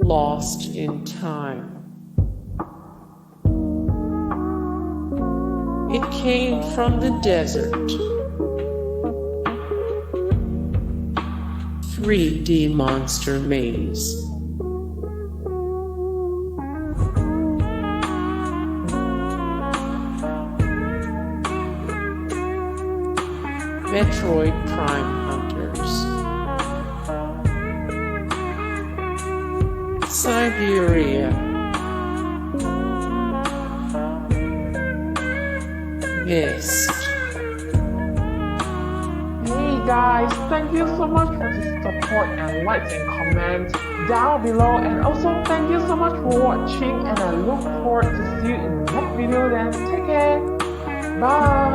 Lost in Time. It came from the desert. 3D monster maze. Metroid Prime Hunters. Syberia. Myst. Hey guys, thank you so much for the support and likes and comments down below, and also thank you so much for watching, and I look forward to see you in the next video. Then take care, bye.